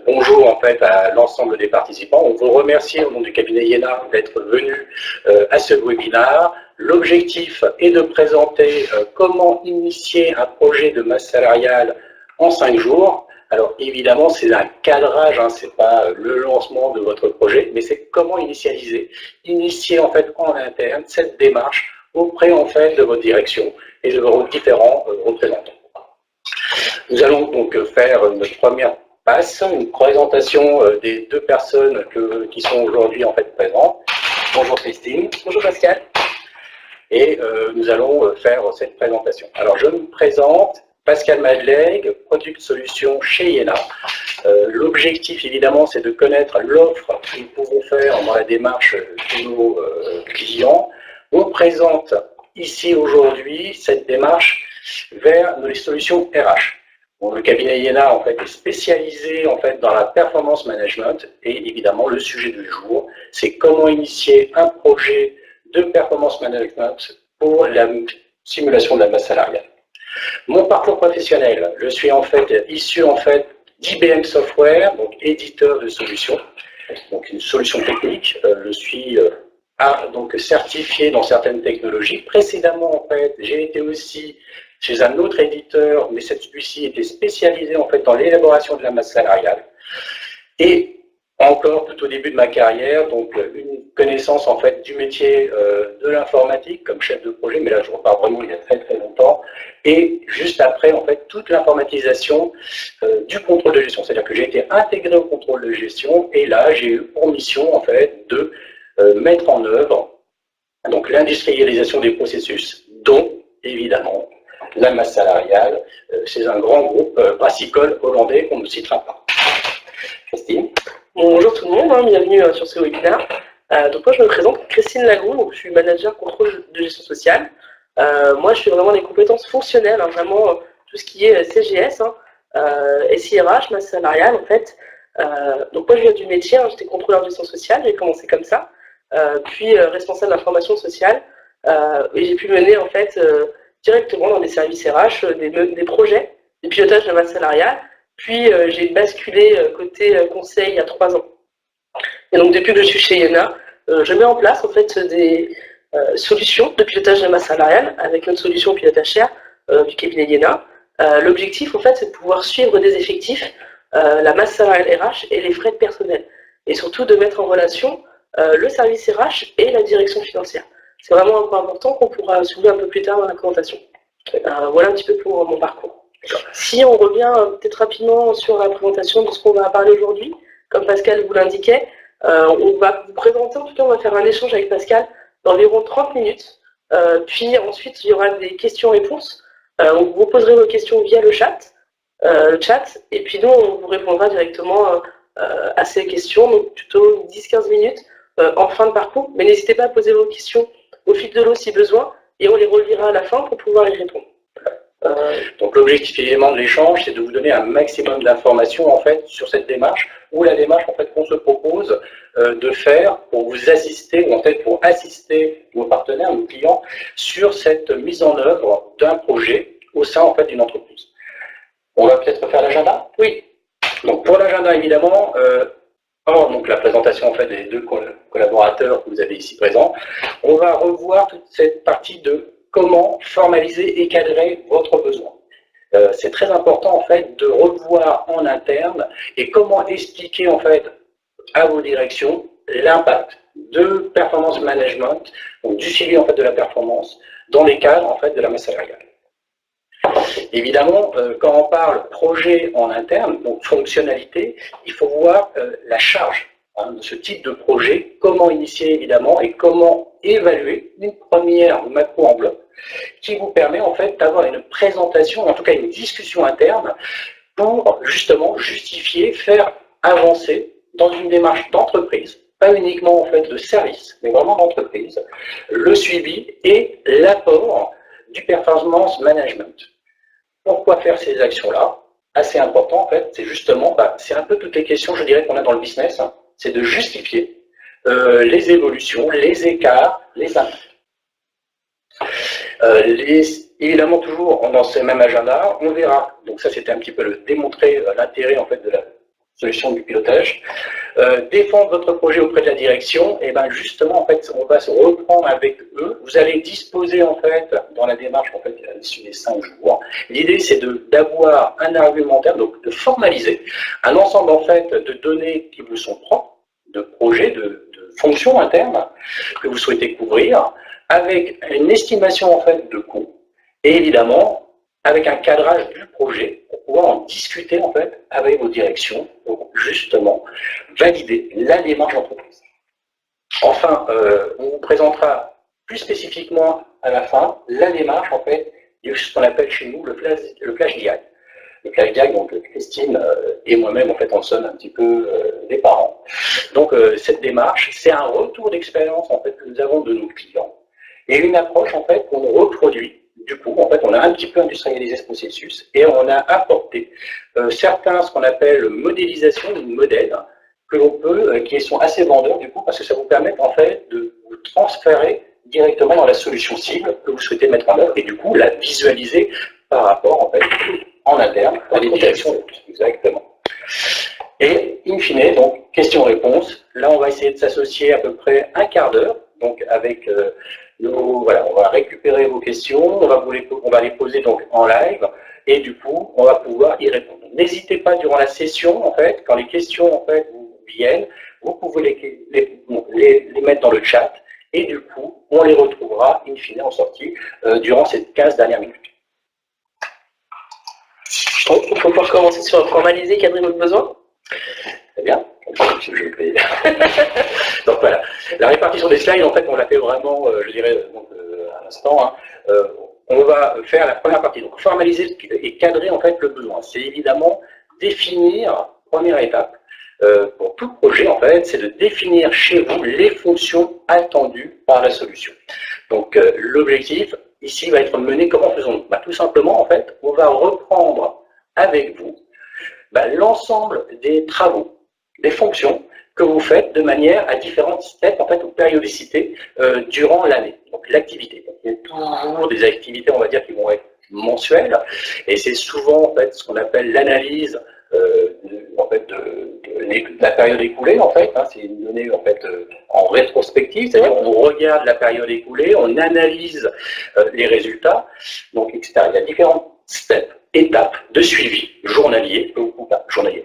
Bonjour en fait à l'ensemble des participants. On vous remercie au nom du cabinet IENA d'être venu à ce webinaire. L'objectif est de présenter comment initier un projet de masse salariale en 5 jours. Alors évidemment, c'est un cadrage, hein, c'est pas le lancement de votre projet, mais c'est comment initier en fait en interne cette démarche auprès en fait de votre direction et de vos différents représentants. Nous allons donc faire notre première passe, une présentation des deux personnes qui sont aujourd'hui en fait présentes. Bonjour Christine. Bonjour Pascal. Et nous allons faire cette présentation. Alors je me présente, Pascal Madleg, Product Solutions chez IENA. L'objectif évidemment c'est de connaître l'offre que nous pouvons faire dans la démarche de nos clients. On présente ici aujourd'hui cette démarche vers les solutions RH. Bon, le cabinet IENA en fait, est spécialisé en fait, dans la performance management et évidemment le sujet du jour, c'est comment initier un projet de performance management pour la simulation de la masse salariale. Mon parcours professionnel, je suis en fait issu en fait d'IBM Software, donc éditeur de solutions, donc une solution technique. Je suis donc certifié dans certaines technologies. Précédemment en fait, j'ai été aussi chez un autre éditeur, mais celui-ci était spécialisé en fait dans l'élaboration de la masse salariale. Et encore tout au début de ma carrière, donc une connaissance en fait du métier de l'informatique comme chef de projet, mais là je repars vraiment il y a très très longtemps. Et juste après en fait toute l'informatisation du contrôle de gestion, c'est-à-dire que j'ai été intégré au contrôle de gestion et là j'ai eu pour mission en fait de mettre en œuvre donc l'industrialisation des processus, dont évidemment la masse salariale, c'est un grand groupe brassicole hollandais qu'on ne citera pas. Christine. Bonjour tout le monde, bienvenue sur ce webinaire. Donc moi je me présente, Christine Lagoux, donc je suis manager contrôle de gestion sociale. Moi je suis vraiment des compétences fonctionnelles, vraiment tout ce qui est CGS, SIRH, masse salariale en fait. Donc moi je viens du métier, j'étais contrôleur de gestion sociale, j'ai commencé comme ça, puis responsable d'information sociale, et j'ai pu mener en fait directement dans des services RH, des projets, des pilotages de masse salariale. Puis j'ai basculé côté conseil il y a 3 ans. Et donc depuis que je suis chez IENA, je mets en place en fait des solutions de pilotage de masse salariale avec notre solution pilotage share du cabinet IENA. L'objectif en fait c'est de pouvoir suivre des effectifs, la masse salariale RH et les frais de personnel. Et surtout de mettre en relation le service RH et la direction financière. C'est vraiment un point important qu'on pourra soulever un peu plus tard dans la présentation. Voilà un petit peu pour mon parcours. Si on revient peut-être rapidement sur la présentation de ce qu'on va parler aujourd'hui, comme Pascal vous l'indiquait, on va vous présenter, en tout cas on va faire un échange avec Pascal d'environ 30 minutes, puis ensuite il y aura des questions-réponses, on vous poserez vos questions via le chat, et puis nous on vous répondra directement à ces questions, donc plutôt 10-15 minutes en fin de parcours, mais n'hésitez pas à poser vos questions au fil de l'eau si besoin, et on les relira à la fin pour pouvoir y répondre. Donc l'objectif évidemment de l'échange, c'est de vous donner un maximum d'informations en fait sur cette démarche ou la démarche en fait qu'on se propose de faire pour vous assister ou en fait pour assister nos partenaires, nos clients sur cette mise en œuvre d'un projet au sein en fait d'une entreprise. On va peut-être faire l'agenda. Oui. Donc pour l'agenda évidemment, donc la présentation en fait des deux collaborateurs que vous avez ici présents, on va revoir toute cette partie de comment formaliser et cadrer votre besoin. C'est très important en fait de revoir en interne et comment expliquer en fait à vos directions l'impact de performance management, donc du suivi en fait de la performance dans les cadres en fait de la masse salariale. Évidemment, quand on parle projet en interne, donc fonctionnalité, il faut voir la charge de ce type de projet, comment initier évidemment et comment évaluer une première macro-enveloppe qui vous permet en fait d'avoir une présentation, en tout cas une discussion interne pour justement justifier, faire avancer dans une démarche d'entreprise, pas uniquement en fait de service, mais vraiment d'entreprise, le suivi et l'apport du performance management. Pourquoi faire ces actions-là? Assez important en fait, c'est justement, c'est un peu toutes les questions, je dirais, qu'on a dans le business, c'est de justifier les évolutions, les écarts, les impacts. Évidemment, toujours dans ce même agenda, on verra, donc ça c'était un petit peu le démontrer l'intérêt en fait de solution du pilotage. Défendre votre projet auprès de la direction, et ben justement, en fait, on va se reprendre avec eux. Vous allez disposer, en fait, dans la démarche, en fait, à l'issue des 5 jours. L'idée, c'est d'avoir un argumentaire, donc de formaliser un ensemble, en fait, de données qui vous sont propres, de projets, de fonctions internes que vous souhaitez couvrir, avec une estimation, en fait, de coûts, et évidemment, avec un cadrage du projet pour pouvoir en discuter en fait avec vos directions pour justement valider la démarche d'entreprise. Enfin, on vous présentera plus spécifiquement à la fin la démarche en fait de ce qu'on appelle chez nous le flash DI. Le flash DI, donc Christine et moi-même en fait on sonne un petit peu des parents. Donc cette démarche, c'est un retour d'expérience en fait que nous avons de nos clients et une approche en fait qu'on reproduit. Du coup, en fait, on a un petit peu industrialisé ce processus et on a apporté certains, ce qu'on appelle modélisation, modèles, que l'on peut, qui sont assez vendeurs du coup, parce que ça vous permet en fait de vous transférer directement dans la solution cible que vous souhaitez mettre en œuvre et du coup la visualiser par rapport en fait en interne dans les directions. Exactement. Et in fine, donc question-réponse. Là, on va essayer de s'associer à peu près un quart d'heure, donc avec voilà, on va récupérer vos questions, on va les poser donc en live, et du coup, on va pouvoir y répondre. N'hésitez pas durant la session, en fait, quand les questions en fait vous viennent, vous pouvez les mettre dans le chat, et du coup, on les retrouvera in fine en sortie durant ces 15 dernières minutes. Donc, il faut pouvoir commencer sur formaliser, cadrer votre besoin. Très bien. Donc voilà, la répartition des slides, en fait, on l'a fait vraiment, je dirais, à l'instant. On va faire la première partie, donc formaliser et cadrer en fait le besoin. C'est évidemment définir, première étape, pour tout projet, en fait, c'est de définir chez vous les fonctions attendues par la solution. Donc l'objectif, ici, va être mené, comment faisons-nous? Tout simplement, en fait, on va reprendre avec vous l'ensemble des travaux, des fonctions que vous faites de manière à différentes steps, en fait, ou périodicité durant l'année. Donc l'activité. Il y a toujours des activités, on va dire, qui vont être mensuelles, et c'est souvent en fait ce qu'on appelle l'analyse de la période écoulée, en fait. C'est une donnée en fait en rétrospective, c'est-à-dire on regarde la période écoulée, on analyse les résultats, donc etc. Il y a différents steps, étapes de suivi journalier,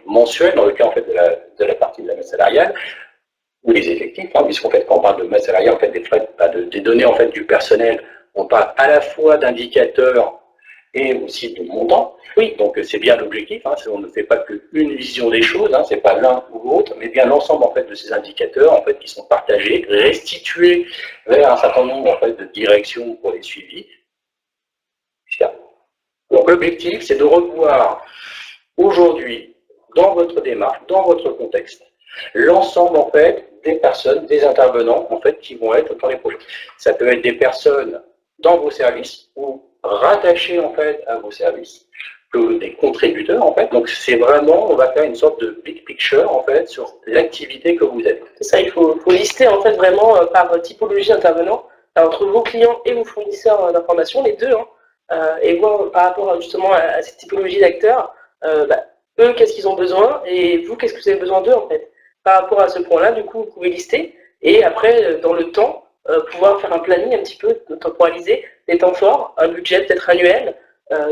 mensuel, dans le cas en fait de la partie de la masse salariale, ou les effectifs, puisqu'en fait quand on parle de masse salariale, en fait des données en fait du personnel, on parle à la fois d'indicateurs et aussi de montants. Oui, donc c'est bien l'objectif, on ne fait pas qu'une vision des choses, c'est pas l'un ou l'autre, mais bien l'ensemble en fait de ces indicateurs en fait qui sont partagés, restitués vers un certain nombre en fait de directions pour les suivis. Donc l'objectif, c'est de revoir aujourd'hui, dans votre démarche, dans votre contexte, l'ensemble en fait des personnes, des intervenants en fait qui vont être dans les projets. Ça peut être des personnes dans vos services ou rattachées en fait à vos services, que des contributeurs en fait. Donc c'est vraiment, on va faire une sorte de big picture en fait sur l'activité que vous avez. C'est ça, il faut lister en fait vraiment par typologie d'intervenants entre vos clients et vos fournisseurs d'informations, les deux. Et voir par rapport justement à cette typologie d'acteurs, eux, qu'est-ce qu'ils ont besoin, et vous, qu'est-ce que vous avez besoin d'eux, en fait. Par rapport à ce point-là, du coup, vous pouvez lister, et après, dans le temps, pouvoir faire un planning un petit peu, temporaliser des temps forts, un budget peut-être annuel,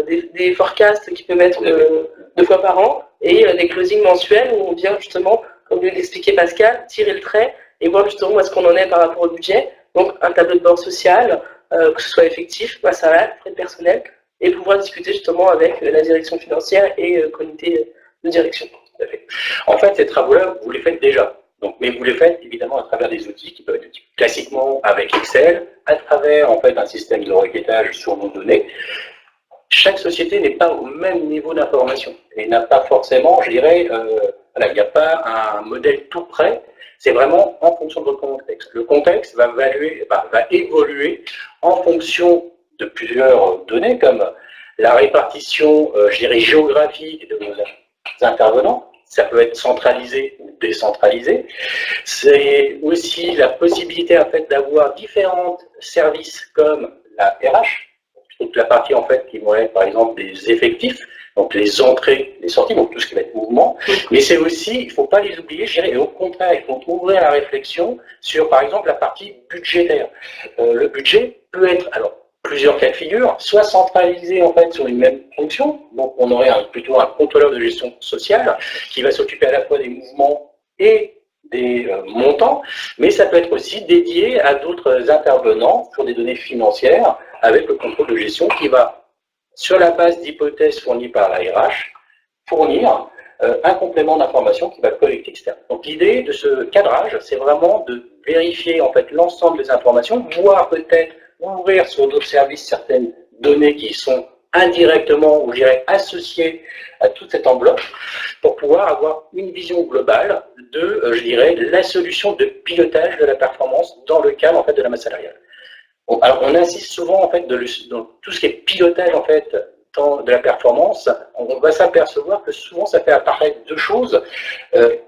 des forecasts qui peuvent être 2 fois par an, et des closings mensuels où on vient justement, comme vient d'expliquer Pascal, tirer le trait, et voir justement où est-ce qu'on en est par rapport au budget. Donc, un tableau de bord social, que ce soit effectif, masse salariale, frais de personnel, et pouvoir discuter justement avec la direction financière et le comité de direction. Tout à fait. En fait, ces travaux-là, vous les faites déjà. Donc, mais vous les faites évidemment à travers des outils qui peuvent être classiquement avec Excel, à travers en fait un système de requêtage sur nos données. Chaque société n'est pas au même niveau d'information et n'a pas forcément, je dirais, il n'y a pas un modèle tout prêt. C'est vraiment en fonction de votre contexte. Le contexte va évoluer en fonction de plusieurs données, comme la répartition, je dirais, géographique de nos intervenants. Ça peut être centralisé ou décentralisé. C'est aussi la possibilité en fait, d'avoir différents services comme la RH, toute la partie en fait qui vont être par exemple des effectifs. donc les entrées, les sorties, donc tout ce qui va être mouvement, mais c'est aussi, il ne faut pas les oublier, je dirais, et au contraire, il faut ouvrir la réflexion sur, par exemple, la partie budgétaire. Le budget peut être, alors, plusieurs cas de figure, soit centralisé en fait sur une même fonction, donc on aurait plutôt un contrôleur de gestion sociale qui va s'occuper à la fois des mouvements et des montants, mais ça peut être aussi dédié à d'autres intervenants pour des données financières avec le contrôle de gestion qui va, sur la base d'hypothèses fournies par la RH, fournir un complément d'information qui va collecter, etc. Donc l'idée de ce cadrage, c'est vraiment de vérifier en fait l'ensemble des informations, voire peut-être ouvrir sur d'autres services certaines données qui sont indirectement, ou je dirais, associées à toute cette enveloppe, pour pouvoir avoir une vision globale de, je dirais, la solution de pilotage de la performance dans le cadre en fait de la masse salariale. Bon, alors on insiste souvent en fait dans tout ce qui est pilotage en fait de la performance, on va s'apercevoir que souvent ça fait apparaître deux choses,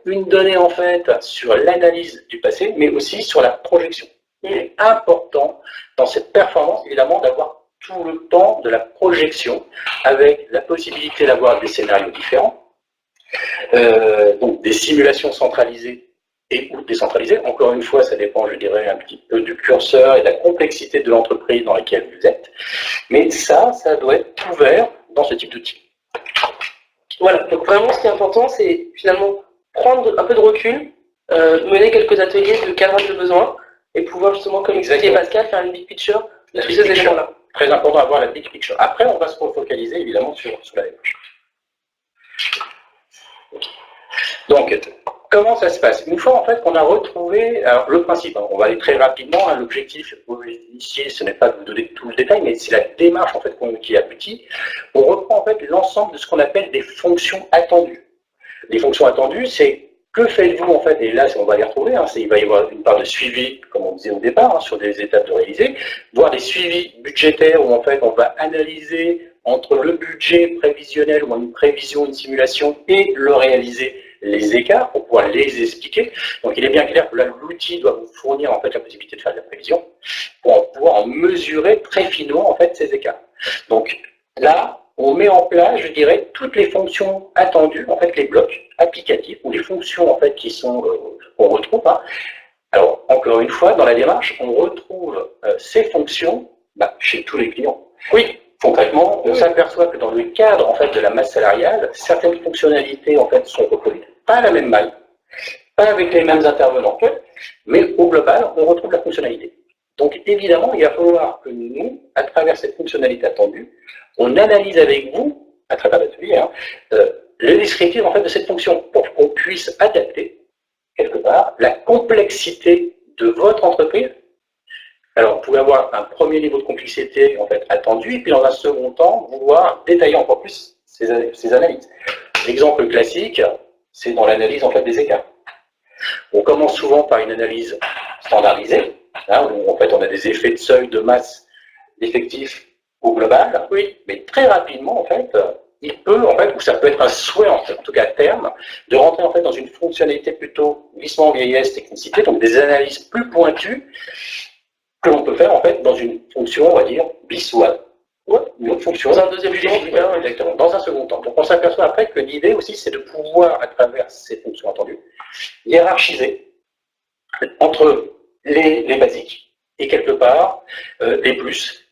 une donnée en fait sur l'analyse du passé, mais aussi sur la projection. Il est important dans cette performance évidemment d'avoir tout le temps de la projection avec la possibilité d'avoir des scénarios différents, donc des simulations centralisées et ou décentralisées. Encore une fois, ça dépend, je dirais, un petit peu du curseur et de la complexité de l'entreprise dans laquelle vous êtes. Mais ça doit être ouvert dans ce type d'outil. Voilà, donc vraiment ce qui est important, c'est finalement prendre un peu de recul, mener quelques ateliers de cadrage de besoins et pouvoir justement, comme expliquait Pascal, faire une big picture de tous ces éléments-là. Très important d'avoir la big picture. Après, on va se focaliser évidemment sur la démarche. Donc, comment ça se passe? Une fois en fait qu'on a retrouvé, alors le principe, on va aller très rapidement, hein, l'objectif ici, ce n'est pas de vous donner tout le détail, mais c'est la démarche en fait qui aboutit. On reprend en fait l'ensemble de ce qu'on appelle des fonctions attendues. Les fonctions attendues, c'est que faites-vous en fait, et là on va les retrouver, hein, il va y avoir une part de suivi, comme on disait au départ, hein, sur des étapes de réaliser, voire des suivis budgétaires où en fait on va analyser entre le budget prévisionnel ou une prévision, une simulation et le réaliser, les écarts pour pouvoir les expliquer. Donc il est bien clair que là l'outil doit vous fournir en fait la possibilité de faire de la prévision pour pouvoir en mesurer très finement en fait ces écarts. Donc là, on met en place, je dirais, toutes les fonctions attendues, en fait les blocs applicatifs ou les fonctions en fait qui sont qu'on retrouve. Hein. Alors encore une fois, dans la démarche, on retrouve ces fonctions chez tous les clients. Oui. Concrètement, on s'aperçoit que dans le cadre en fait de la masse salariale, certaines fonctionnalités en fait sont reproduites, pas à la même maille, pas avec les mêmes intervenants, mais au global, on retrouve la fonctionnalité. Donc évidemment, il va falloir que nous, à travers cette fonctionnalité attendue, on analyse avec vous, à travers l'atelier, hein, le descriptif en fait de cette fonction, pour qu'on puisse adapter quelque part la complexité de votre entreprise. Alors, vous pouvez avoir un premier niveau de complexité en fait attendu, et puis dans un second temps, vouloir détailler encore plus ces analyses. L'exemple classique, c'est dans l'analyse en fait des écarts. On commence souvent par une analyse standardisée, hein, où en fait on a des effets de seuil de masse d'effectifs au global, oui, mais très rapidement en fait, il peut en fait, ou ça peut être un souhait en tout cas à terme, de rentrer en fait dans une fonctionnalité plutôt glissement, vieillesse, technicité, donc des analyses plus pointues que l'on peut faire en fait dans une fonction, on va dire, BIS-1. Une autre fonction. Dans un deuxième temps. Exactement, dans un second temps. Donc on s'aperçoit après que l'idée aussi, c'est de pouvoir, à travers ces fonctions attendues, hiérarchiser entre les basiques et quelque part les plus,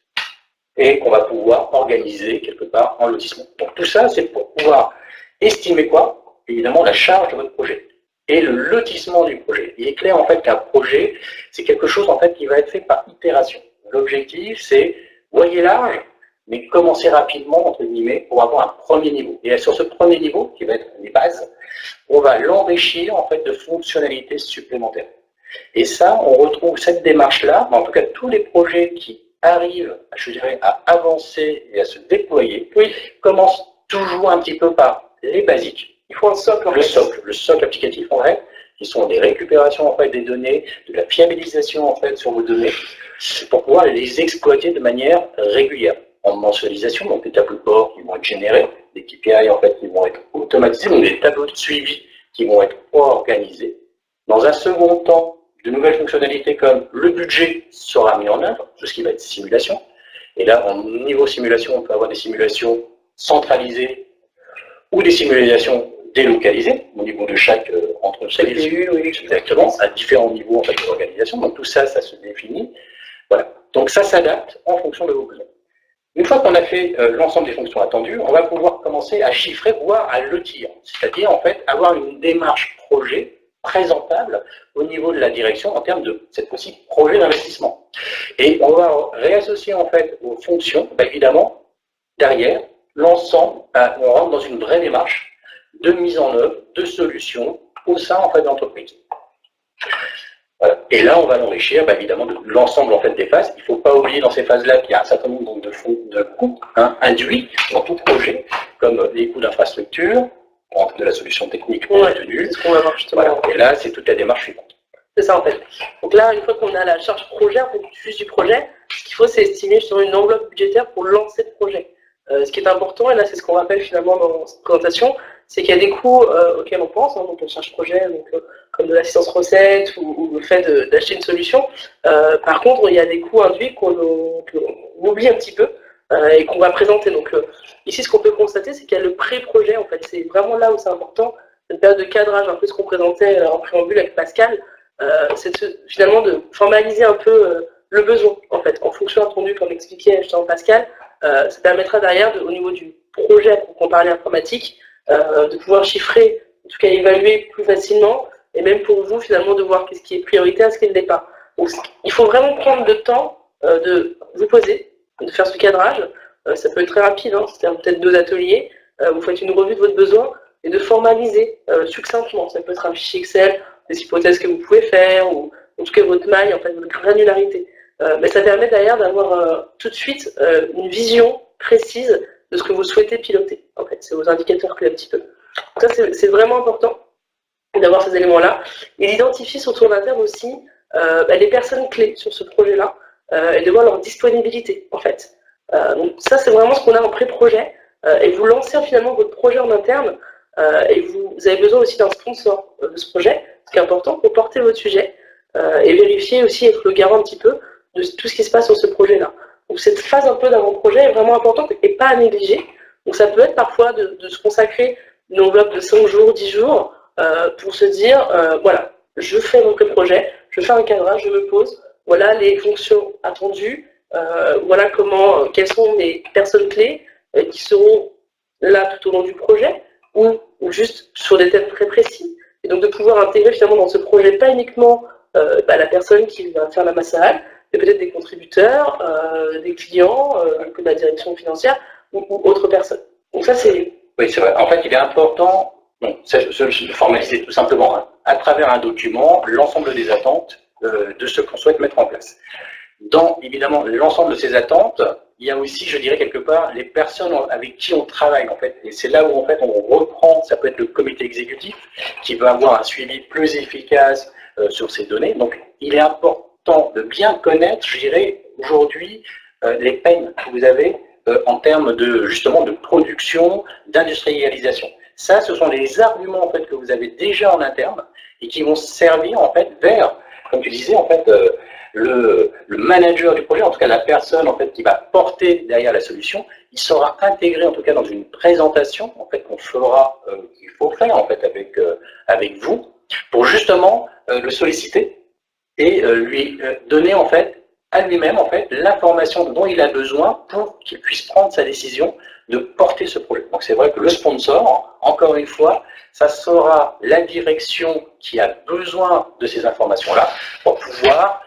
et qu'on va pouvoir organiser quelque part en lotissement. Donc tout ça, c'est pour pouvoir estimer quoi? Évidemment, la charge de votre projet et le lotissement du projet. Il est clair en fait qu'un projet, c'est quelque chose en fait qui va être fait par itération. L'objectif, c'est voyez large, mais commencer rapidement, entre guillemets, pour avoir un premier niveau. Et sur ce premier niveau, qui va être les bases, on va l'enrichir en fait de fonctionnalités supplémentaires. Et ça, on retrouve cette démarche-là, en tout cas tous les projets qui arrivent, je dirais, à avancer et à se déployer, commencent toujours un petit peu par les basiques. Il faut un socle, le socle applicatif en vrai, qui sont des récupérations en fait des données, de la fiabilisation en fait sur vos données, pour pouvoir les exploiter de manière régulière. En mensualisation, donc des tableaux de bord qui vont être générés, des KPI en fait qui vont être automatisés, donc des tableaux de suivi qui vont être organisés. Dans un second temps, de nouvelles fonctionnalités comme le budget sera mis en œuvre, tout ce qui va être simulation. Et là, en niveau simulation, on peut avoir des simulations centralisées ou des simulations délocalisées au niveau de chaque entreprise, BU, oui, exactement, à différents niveaux en fait, de l'organisation. Donc tout ça, ça se définit. Voilà. Donc ça s'adapte en fonction de vos besoins. Une fois qu'on a fait l'ensemble des fonctions attendues, on va pouvoir commencer à chiffrer, voire à lotir. C'est-à-dire, en fait, avoir une démarche projet présentable au niveau de la direction en termes de, cette fois-ci, projet d'investissement. Et on va réassocier, en fait, aux fonctions, évidemment, derrière, l'ensemble, on rentre dans une vraie démarche de mise en œuvre, de solutions au sein, en fait, de l'entreprise. Voilà. Et là, on va l'enrichir, évidemment, de l'ensemble en fait, des phases. Il ne faut pas oublier dans ces phases-là qu'il y a un certain nombre de coûts induits dans tout projet, comme les coûts d'infrastructure, de la solution technique pour obtenue. C'est ce qu'on va voir justement. Voilà. Et là, c'est toute la démarche suivante. C'est ça en fait. Donc là, une fois qu'on a la charge projet, en fait, juste du projet, ce qu'il faut, c'est estimer sur une enveloppe budgétaire pour lancer le projet. Ce qui est important, et là, c'est ce qu'on rappelle finalement dans cette présentation, c'est qu'il y a des coûts auxquels on pense, donc la charge projet, donc, comme de l'assistance recette ou le fait d'acheter une solution. Par contre, il y a des coûts induits qu'on oublie un petit peu et qu'on va présenter. Donc ici, ce qu'on peut constater, c'est qu'il y a le pré-projet, en fait. C'est vraiment là où c'est important, une période de cadrage, un peu ce qu'on présentait en préambule avec Pascal, c'est finalement de formaliser un peu le besoin, en fait, en fonction attendue, comme expliquait justement Pascal. Ça permettra derrière, au niveau du projet qu'on parlait informatique, de pouvoir chiffrer, en tout cas évaluer plus facilement, et même pour vous finalement de voir qu'est-ce qui est prioritaire, ce qui ne l'est pas. Donc il faut vraiment prendre le temps de vous poser, de faire ce cadrage. Ça peut être très rapide, c'est-à-dire peut-être 2 ateliers, vous faites une revue de votre besoin et de formaliser succinctement. Ça peut être un fichier Excel, des hypothèses que vous pouvez faire, ou en tout cas votre maille, en fait, votre granularité. Mais ça permet d'ailleurs d'avoir tout de suite une vision précise de ce que vous souhaitez piloter. En fait, c'est vos indicateurs clés un petit peu. Donc ça, c'est vraiment important d'avoir ces éléments-là. Et d'identifier sur tour d'interne aussi les personnes clés sur ce projet-là et de voir leur disponibilité, en fait. Donc ça, c'est vraiment ce qu'on a en pré-projet. Et vous lancez finalement votre projet en interne et vous avez besoin aussi d'un sponsor de ce projet, ce qui est important pour porter votre sujet et vérifier aussi, être le garant un petit peu de tout ce qui se passe sur ce projet-là. Donc cette phase un peu d'avant-projet est vraiment importante et pas à négliger. Donc ça peut être parfois de se consacrer une enveloppe de 5 jours, 10 jours, pour se dire, voilà, je fais mon pré-projet, je fais un cadrage, je me pose, voilà les fonctions attendues, voilà quelles sont les personnes clés qui seront là tout au long du projet, ou juste sur des thèmes très précis. Et donc de pouvoir intégrer finalement dans ce projet pas uniquement la personne qui va faire la massage, mais peut-être des contributeurs, des clients, de la direction financière ou autres personnes. Donc ça c'est... Oui, c'est vrai. En fait, il est important, de formaliser tout simplement, à travers un document, l'ensemble des attentes de ce qu'on souhaite mettre en place. Dans, évidemment, l'ensemble de ces attentes, il y a aussi, je dirais, quelque part, les personnes avec qui on travaille, en fait. Et c'est là où, en fait, on reprend, ça peut être le comité exécutif, qui va avoir un suivi plus efficace sur ces données. Donc, il est important de bien connaître, je dirais, aujourd'hui, les peines que vous avez en termes de, justement, de production, d'industrialisation. Ça, ce sont les arguments, en fait, que vous avez déjà en interne et qui vont servir, en fait, vers, comme tu disais, en fait, le manager du projet, en tout cas la personne en fait qui va porter derrière la solution, il sera intégré en tout cas dans une présentation en fait qu'on fera, qu'il faut faire en fait avec vous pour justement le solliciter et lui donner en fait à lui-même en fait l'information dont il a besoin pour qu'il puisse prendre sa décision de porter ce projet. Donc c'est vrai que le sponsor, encore une fois, ça sera la direction qui a besoin de ces informations-là pour pouvoir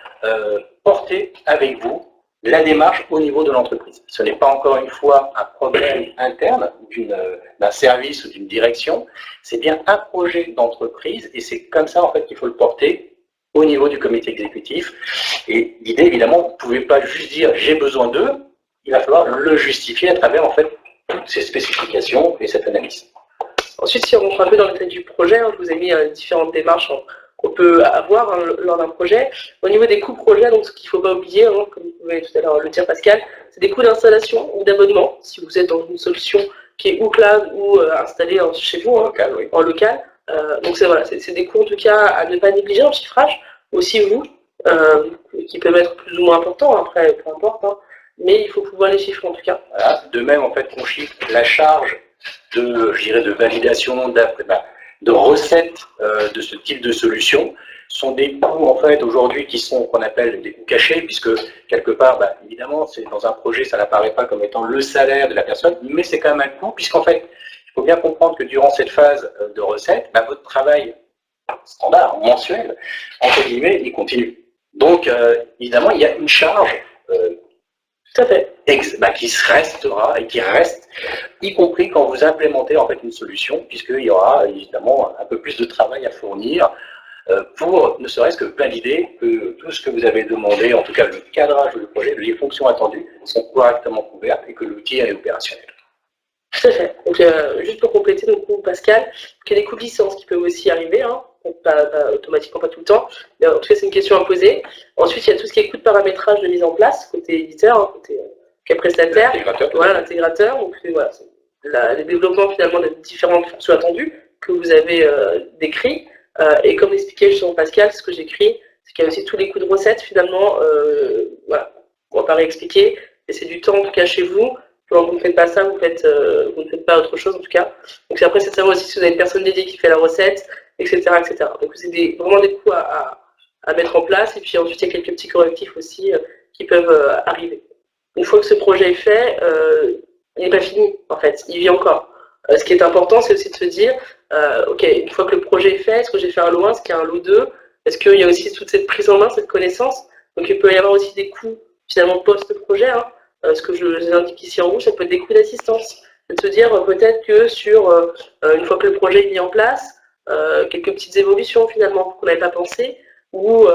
porter avec vous la démarche au niveau de l'entreprise. Ce n'est pas encore une fois un problème interne d'un service ou d'une direction, c'est bien un projet d'entreprise et c'est comme ça en fait qu'il faut le porter au niveau du comité exécutif. Et l'idée évidemment, vous ne pouvez pas juste dire j'ai besoin d'eux, il va falloir le justifier à travers en fait toutes ces spécifications et cette analyse. Ensuite, si on rentre un peu dans le détail du projet, je vous ai mis différentes démarches qu'on peut avoir lors d'un projet. Au niveau des coûts projet, donc ce qu'il ne faut pas oublier, comme vous pouvez tout à l'heure le dire Pascal, c'est des coûts d'installation ou d'abonnement, si vous êtes dans une solution qui est ou cloud ou installée chez vous, en local. Donc c'est des coûts en tout cas à ne pas négliger en chiffrage, aussi vous, qui peuvent être plus ou moins importants, après peu importe, mais il faut pouvoir les chiffrer en tout cas. Voilà. De même en fait on chiffre la charge je dirais, de validation, de recettes de ce type de solution sont des coûts en fait aujourd'hui qui sont qu'on appelle des coûts cachés, puisque quelque part, évidemment, c'est dans un projet, ça n'apparaît pas comme étant le salaire de la personne, mais c'est quand même un coût, puisqu'en fait, il faut bien comprendre que durant cette phase de recettes, votre travail standard, mensuel, entre guillemets, il continue. Donc, évidemment, il y a une charge tout à fait. Qui restera et qui reste, y compris quand vous implémentez en fait une solution, puisqu'il y aura évidemment un peu plus de travail à fournir pour ne serait-ce que valider que tout ce que vous avez demandé, en tout cas le cadrage du projet, les fonctions attendues sont correctement couvertes et que l'outil est opérationnel. Tout à fait. Donc, juste pour compléter, donc, Pascal, il y a des coûts de licence qui peuvent aussi arriver, hein. Donc, pas automatiquement, pas tout le temps, mais en tout cas, c'est une question à poser. Ensuite, il y a tout ce qui est coût de paramétrage de mise en place, côté éditeur, hein, côté prestataire, voilà, l'intégrateur. Donc, voilà, les développements finalement des différentes fonctions attendues que vous avez décrits. Et comme l'expliquait justement Pascal, ce que j'écris, c'est qu'il y a aussi tous les coûts de recettes finalement, voilà, on va pas réexpliquer, mais c'est du temps en tout cas chez vous. Quand vous ne faites pas ça, vous ne faites pas autre chose en tout cas. Donc après, c'est de savoir aussi si vous avez une personne dédiée qui fait la recette, etc. etc. Donc c'est vraiment des coûts à mettre en place. Et puis ensuite, il y a quelques petits correctifs aussi qui peuvent arriver. Une fois que ce projet est fait, il n'est pas fini en fait, il vit encore. Ce qui est important, c'est aussi de se dire, ok, une fois que le projet est fait, est-ce que j'ai fait un lot 1, est-ce qu'il y a un lot 2, est-ce qu'il y a aussi toute cette prise en main, cette connaissance. Donc il peut y avoir aussi des coûts finalement post-projet, hein. Ce que je vous indique ici en rouge, ça peut être des coûts d'assistance. C'est de se dire peut-être que une fois que le projet est mis en place, quelques petites évolutions finalement qu'on n'avait pas pensé, ou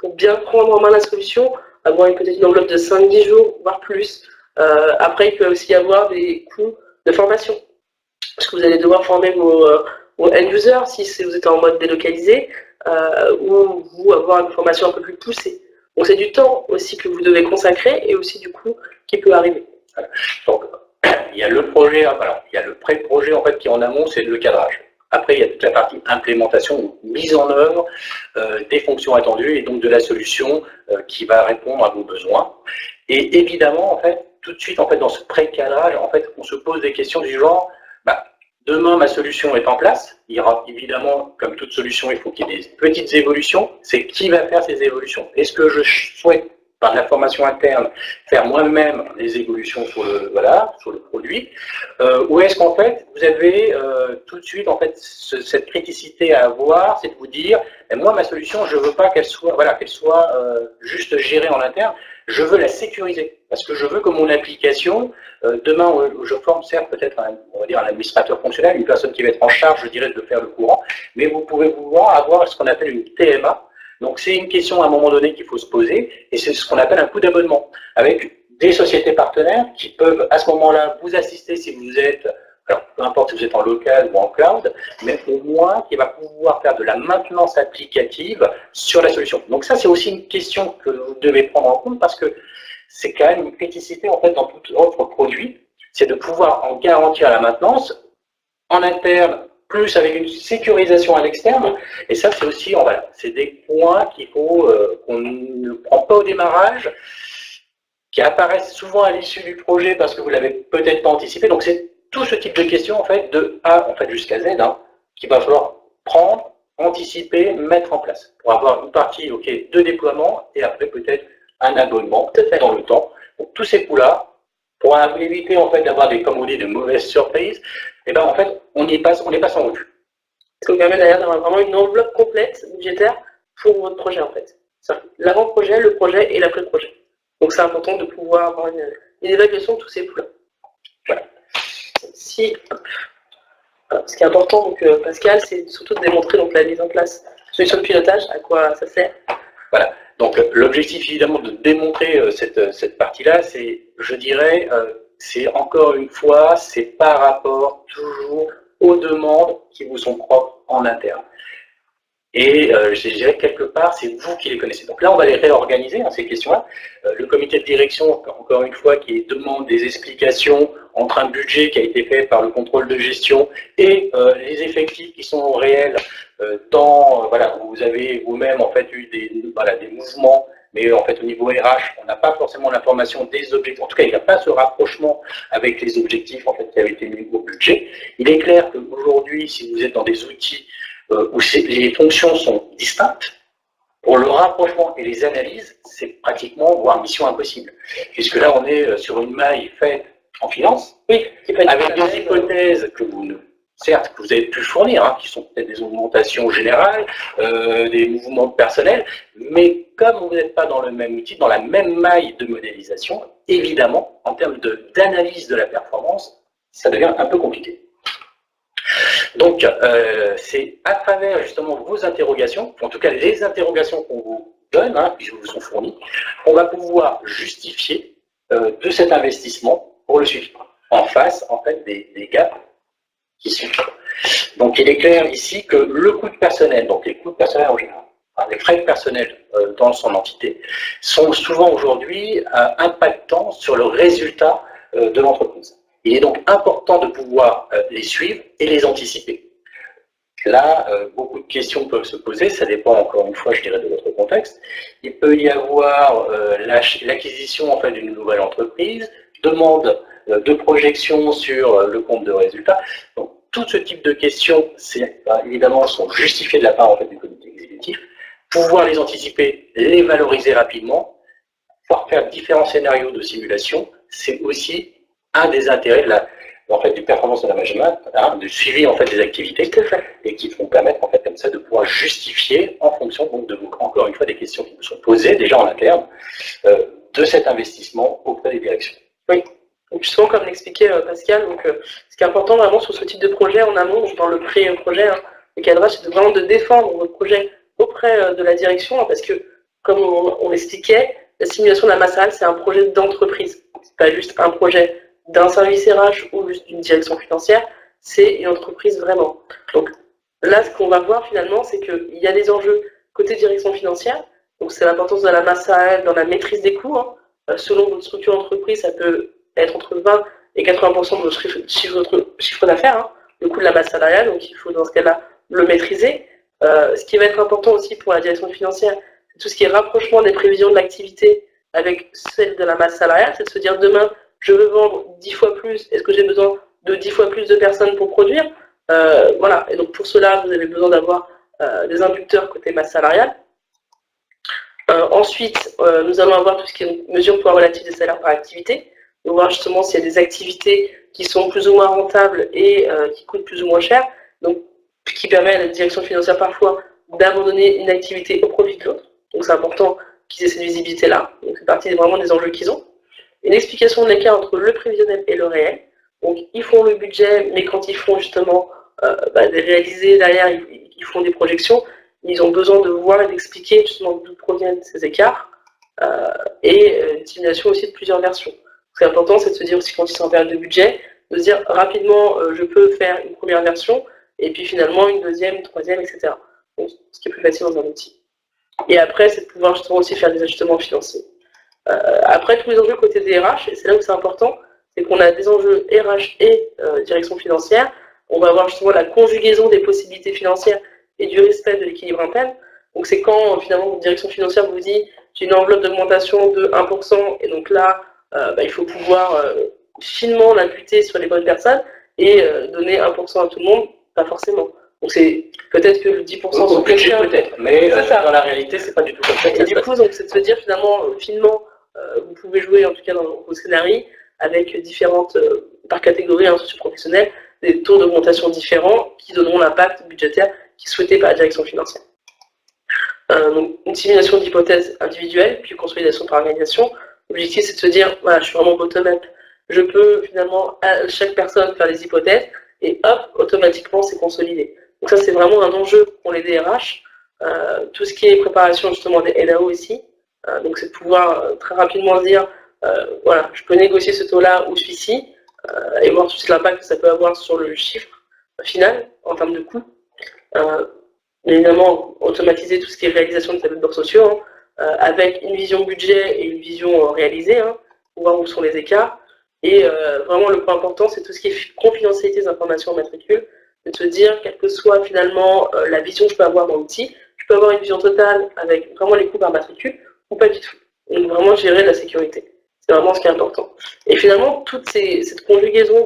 pour bien prendre en main la solution, avoir peut-être une enveloppe de 5-10 jours, voire plus. Après, il peut aussi y avoir des coûts de formation. Parce que vous allez devoir former vos end-users si vous êtes en mode délocalisé, ou vous avoir une formation un peu plus poussée. Donc c'est du temps aussi que vous devez consacrer et aussi du coup qui peut arriver. Donc, il y a le projet, alors, il y a le pré-projet en fait qui est en amont, c'est le cadrage. Après, il y a toute la partie implémentation, mise en œuvre des fonctions attendues et donc de la solution qui va répondre à vos besoins. Et évidemment, en fait, tout de suite, en fait, dans ce pré-cadrage, en fait, on se pose des questions du genre, demain, ma solution est en place. Il y aura évidemment, comme toute solution, il faut qu'il y ait des petites évolutions. C'est qui va faire ces évolutions? Est-ce que je souhaite, par la formation interne, faire moi-même des évolutions sur le produit, ou est-ce qu'en fait, vous avez tout de suite en fait cette criticité à avoir, c'est de vous dire, moi, ma solution, je ne veux pas qu'elle soit, juste gérée en interne. Je veux la sécuriser, parce que je veux que mon application, demain, je forme certes peut-être on va dire un administrateur fonctionnel, une personne qui va être en charge, je dirais, de faire le courant, mais vous pouvez avoir ce qu'on appelle une TMA. Donc c'est une question à un moment donné qu'il faut se poser, et c'est ce qu'on appelle un coût d'abonnement, avec des sociétés partenaires qui peuvent à ce moment-là vous assister si vous êtes, alors peu importe si vous êtes en local ou en cloud, mais au moins qui va pouvoir faire de la maintenance applicative sur la solution. Donc ça c'est aussi une question que vous devez prendre en compte parce que c'est quand même une criticité en fait dans tout autre produit, c'est de pouvoir en garantir la maintenance en interne, plus avec une sécurisation à l'externe, et ça c'est aussi, c'est des points qu'il faut, qu'on ne prend pas au démarrage, qui apparaissent souvent à l'issue du projet parce que vous l'avez peut-être pas anticipé, donc c'est tout ce type de questions en fait, de A en fait, jusqu'à Z, qu'il va falloir prendre, anticiper, mettre en place, pour avoir une partie de déploiement, et après peut-être un abonnement dans le temps. Donc tous ces coûts-là, pour éviter en fait d'avoir comme on dit, de mauvaises surprises, et en fait, on passe en revue. Ça vous permet d'ailleurs d'avoir vraiment une enveloppe complète budgétaire pour votre projet en fait. L'avant-projet, le projet et l'après-projet. Donc c'est important de pouvoir avoir une évaluation de tous ces coûts-là. Voilà. Ce qui est important, donc, Pascal, c'est surtout de démontrer donc, la mise en place de solution de pilotage, à quoi ça sert. Voilà. Donc l'objectif évidemment de démontrer cette partie-là, c'est, je dirais, c'est encore une fois, c'est par rapport toujours aux demandes qui vous sont propres en interne. Et je dirais quelque part, c'est vous qui les connaissez. Donc là, on va les réorganiser, ces questions-là. Le comité de direction, encore une fois, qui demande des explications entre un budget qui a été fait par le contrôle de gestion et les effectifs qui sont réels, vous avez vous-même en fait eu des mouvements mais en fait au niveau RH, on n'a pas forcément l'information des objectifs. En tout cas, il n'y a pas ce rapprochement avec les objectifs en fait qui avaient été mis au budget. Il est clair qu'aujourd'hui, si vous êtes dans des outils où les fonctions sont distinctes, pour le rapprochement et les analyses, c'est pratiquement, voire mission impossible. Puisque là, on est sur une maille faite en finance, Oui, avec des hypothèses que vous, certes, que vous avez pu fournir, hein, qui sont peut-être des augmentations générales, des mouvements de personnel, mais comme vous n'êtes pas dans le même outil, dans la même maille de modélisation, évidemment, en termes d'analyse de la performance, ça devient un peu compliqué. Donc, c'est à travers justement vos interrogations, en tout cas les interrogations qu'on vous donne, hein, qui vous sont fournies, qu'on va pouvoir justifier de cet investissement pour le suivi, en face en fait des gaps qui suivent. Donc, il est clair ici que le coût de personnel, donc les coûts de personnel en général, les frais de personnel dans son entité, sont souvent aujourd'hui impactants sur le résultat de l'entreprise. Il est donc important de pouvoir les suivre et les anticiper. Là, beaucoup de questions peuvent se poser, ça dépend encore une fois, je dirais, de votre contexte. Il peut y avoir l'acquisition en fait, d'une nouvelle entreprise, demande de projection sur le compte de résultat. Donc, tout ce type de questions, évidemment, sont justifiées de la part en fait, du comité exécutif. Pouvoir les anticiper, les valoriser rapidement, pouvoir faire différents scénarios de simulation, c'est aussi un des intérêts du performance de la management, hein, du suivi en fait, des activités, et qui vont permettre en fait, comme ça de pouvoir justifier en fonction donc, encore une fois des questions qui nous sont posées déjà en interne de cet investissement auprès des directions. Oui. Donc justement, comme l'expliquait Pascal, donc, ce qui est important vraiment sur ce type de projet en amont, donc dans le pré-projet, hein, le cadrage, c'est vraiment de défendre votre projet auprès de la direction, hein, parce que, comme on l'expliquait, la simulation de la masse salariale, c'est un projet d'entreprise. C'est pas juste un projet d'un service RH ou juste d'une direction financière, c'est une entreprise vraiment. Donc là, ce qu'on va voir finalement, c'est qu'il y a des enjeux côté direction financière, donc c'est l'importance de la masse salariale dans la maîtrise des coûts. Hein. Selon votre structure d'entreprise, ça peut être entre 20 et 80% de votre chiffre d'affaires, hein, le coût de la masse salariale, donc il faut dans ce cas-là le maîtriser. Ce qui va être important aussi pour la direction financière, c'est tout ce qui est rapprochement des prévisions de l'activité avec celle de la masse salariale, c'est de se dire demain, je veux vendre 10 fois plus, est-ce que j'ai besoin de 10 fois plus de personnes pour produire voilà, et donc pour cela, vous avez besoin d'avoir des inducteurs côté masse salariale. Ensuite, nous allons avoir tout ce qui est mesure poids relative des salaires par activité. On va voir justement s'il y a des activités qui sont plus ou moins rentables et qui coûtent plus ou moins cher, donc qui permet à la direction financière parfois d'abandonner une activité au profit de l'autre. Donc c'est important qu'ils aient cette visibilité-là. Donc c'est partie vraiment des enjeux qu'ils ont. Une explication de l'écart entre le prévisionnel et le réel. Donc ils font le budget, mais quand ils font justement des réalisés derrière, ils font des projections, ils ont besoin de voir et d'expliquer justement d'où proviennent ces écarts et une simulation aussi de plusieurs versions. Ce qui est important, c'est de se dire aussi quand ils sont en période de budget, de se dire rapidement je peux faire une première version et puis finalement une deuxième, une troisième, etc. Donc, ce qui est plus facile dans un outil. Et après, c'est de pouvoir justement aussi faire des ajustements financiers. Après, tous les enjeux côté des RH, et c'est là où c'est important, c'est qu'on a des enjeux RH et direction financière. On va avoir justement la conjugaison des possibilités financières et du respect de l'équilibre interne. Donc c'est quand finalement votre direction financière vous dit j'ai une enveloppe d'augmentation de 1%, et donc là, il faut pouvoir finement l'imputer sur les bonnes personnes et donner 1% à tout le monde, pas forcément. Donc c'est peut-être que le 10% sont quelqu'un, peut-être, mais dans la réalité, c'est pas du tout comme ça. Et du coup, donc, c'est de se dire finalement, finement, vous pouvez jouer en tout cas dans vos scénarios avec différentes, par catégorie, hein, socio-professionnelle, des taux d'augmentation différents qui donneront l'impact budgétaire qui est souhaité par la direction financière. Donc une simulation d'hypothèses individuelles, puis consolidation par organisation. L'objectif, c'est de se dire, voilà, je suis vraiment bottom-up. Je peux finalement, à chaque personne, faire des hypothèses, et hop, automatiquement, c'est consolidé. Donc ça, c'est vraiment un enjeu pour les DRH. Tout ce qui est préparation justement des LAO aussi. Donc c'est de pouvoir très rapidement se dire, voilà, je peux négocier ce taux-là ou celui-ci, et voir tout l'impact que ça peut avoir sur le chiffre final en termes de coût. Évidemment, automatiser tout ce qui est réalisation de tableaux de bord sociaux, hein, avec une vision budget et une vision réalisée, hein, pour voir où sont les écarts. Et vraiment, le point important, c'est tout ce qui est confidentialité des informations en matricule, c'est de se dire, quelle que soit finalement la vision que je peux avoir dans l'outil, je peux avoir une vision totale avec vraiment les coûts par matricule, ou pas du tout. Donc vraiment gérer la sécurité. C'est vraiment ce qui est important. Et finalement, cette conjugaison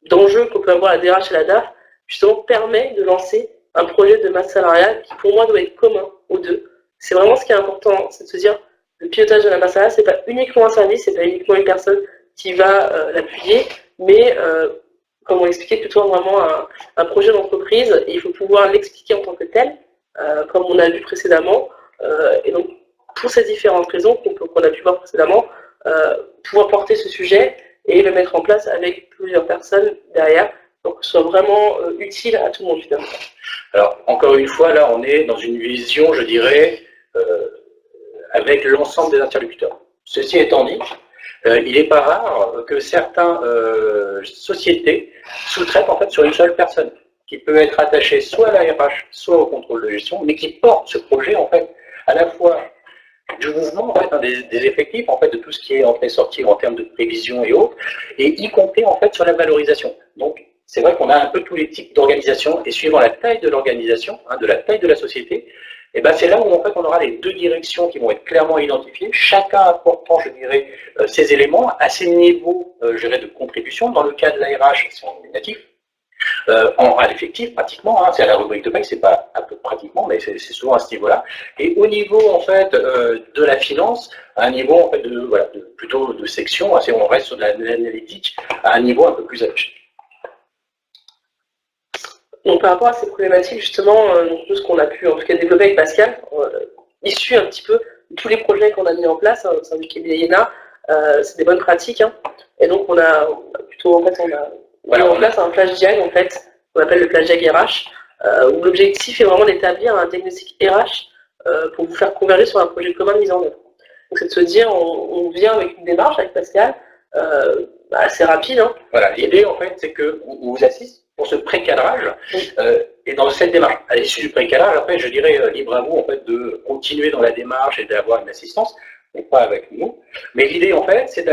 d'enjeux qu'on peut avoir à la DRH et la DAF, justement, permet de lancer un projet de masse salariale qui, pour moi, doit être commun aux deux. C'est vraiment ce qui est important, c'est de se dire, le pilotage de la masse salariale, c'est pas uniquement un service, c'est pas uniquement une personne qui va l'appuyer, mais, comme on l'expliquait, plutôt vraiment un projet d'entreprise, et il faut pouvoir l'expliquer en tant que tel, comme on a vu précédemment, et donc, pour ces différentes raisons qu'on a pu voir précédemment, pouvoir porter ce sujet et le mettre en place avec plusieurs personnes derrière, pour que ce soit vraiment utile à tout le monde finalement. Alors, encore une fois, là, on est dans une vision, je dirais, avec l'ensemble des interlocuteurs. Ceci étant dit, il n'est pas rare que certaines sociétés sous-traitent en fait sur une seule personne, qui peut être attachée soit à la RH, soit au contrôle de gestion, mais qui porte ce projet en fait à la fois du mouvement, en fait, des effectifs, en fait, de tout ce qui est entrée-sortie en termes de prévision et autres, et y compris en fait sur la valorisation. Donc, c'est vrai qu'on a un peu tous les types d'organisations, et suivant la taille de l'organisation, de la taille de la société, et ben c'est là où en fait on aura les deux directions qui vont être clairement identifiées, chacun apportant, je dirais, ses éléments à ses niveaux, je dirais, de contribution. Dans le cas de l'ARH, c'est en négatif. À l'effectif, pratiquement, c'est à la rubrique de paye, c'est pas un peu pratiquement, mais c'est souvent à ce niveau-là. Et au niveau en fait de la finance, à un niveau en fait plutôt de section, on reste sur de l'analytique, à un niveau un peu plus élevé. Donc par rapport à ces problématiques, justement, tout ce qu'on a pu en tout cas développer avec Pascal, issu un petit peu de tous les projets qu'on a mis en place au sein du cabinet Iéna, c'est des bonnes pratiques. Et donc on a plutôt mis en place un flash diag en fait, qu'on appelle le flash diag RH, où l'objectif est vraiment d'établir un diagnostic RH pour vous faire converger sur un projet commun de mise en œuvre. Donc c'est de se dire, on vient avec une démarche avec Pascal, assez rapide. Voilà, l'idée en fait c'est qu'on vous assiste pour ce pré-cadrage, et dans cette démarche. À l'issue du pré-cadrage, après je dirais libre à vous en fait de continuer dans la démarche et d'avoir une assistance, mais pas avec nous. Mais l'idée en fait c'est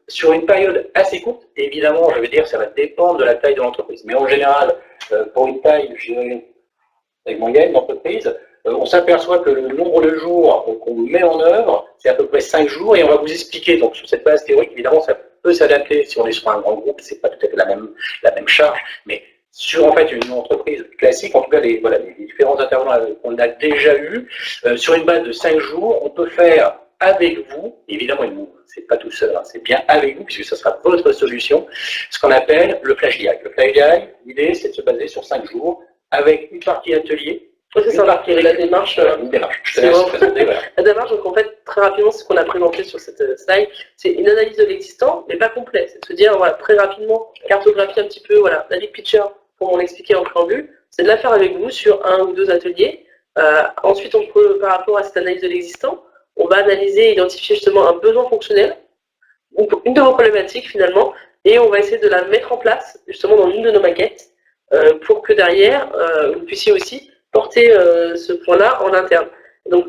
sur une période assez courte, évidemment je veux dire ça va dépendre de la taille de l'entreprise, mais en général pour une taille, je dirais, avec moyenne d'entreprise, on s'aperçoit que le nombre de jours qu'on met en œuvre, c'est à peu près 5 jours, et on va vous expliquer, donc sur cette base théorique, évidemment ça peut s'adapter si on est sur un grand groupe, c'est pas tout à fait la même charge, mais sur en fait une entreprise classique, en tout cas les différents intervenants qu'on a déjà eus, sur une base de 5 jours, on peut faire avec vous, évidemment c'est pas tout seul, c'est bien avec vous, puisque ce sera votre solution, ce qu'on appelle le flash diag. Le flash diag, l'idée c'est de se baser sur 5 jours, avec une partie atelier, c'est ça, la démarche. Une démarche. Je te laisse présenter, voilà. La démarche, donc en fait, très rapidement, ce qu'on a présenté sur cette slide, c'est une analyse de l'existant, mais pas complète. C'est de se dire, voilà, très rapidement, cartographier un petit peu, voilà, la big picture, comme on l'expliquait en préambule, c'est de la faire avec vous sur 1 ou 2 ateliers. Ensuite, par rapport à cette analyse de l'existant, on va analyser et identifier justement un besoin fonctionnel, ou une de vos problématiques finalement, et on va essayer de la mettre en place justement dans une de nos maquettes, pour que derrière, vous puissiez aussi porter ce point-là en interne. Donc,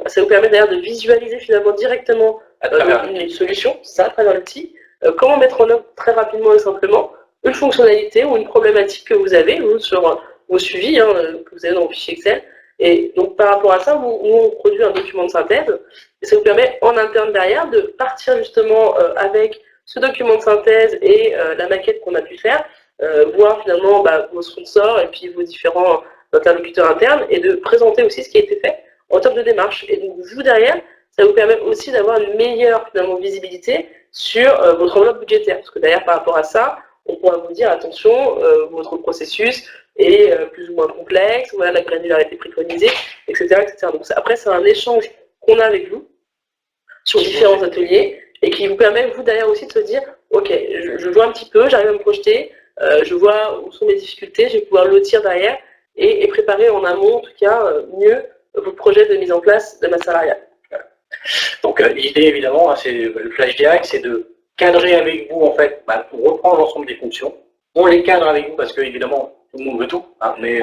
ça vous permet d'ailleurs de visualiser finalement directement une solution, ça, à travers l'outil, comment mettre en œuvre très rapidement et simplement une fonctionnalité ou une problématique que vous avez, ou sur vos suivis, que vous avez dans le fichier Excel. Et donc, par rapport à ça, nous, on produit un document de synthèse, et ça vous permet en interne derrière de partir justement avec ce document de synthèse et la maquette qu'on a pu faire, voir finalement vos sponsors et puis vos différents interlocuteurs internes, et de présenter aussi ce qui a été fait en termes de démarche. Et donc vous derrière, ça vous permet aussi d'avoir une meilleure finalement visibilité sur votre enveloppe budgétaire, parce que derrière par rapport à ça, on pourra vous dire attention, votre processus est plus ou moins complexe, voilà la granularité préconisée, etc., etc. Donc après c'est un échange qu'on a avec vous sur différents ateliers, et qui vous permet vous derrière aussi de se dire ok, je vois un petit peu, j'arrive à me projeter, je vois où sont mes difficultés, je vais pouvoir lotir derrière et préparer en amont, en tout cas, mieux vos projets de mise en place de masse salariale. Voilà. Donc l'idée, évidemment, c'est le flash diag, c'est de cadrer avec vous, en fait, pour reprendre l'ensemble des fonctions. On les cadre avec vous parce que, évidemment, tout le monde veut tout, mais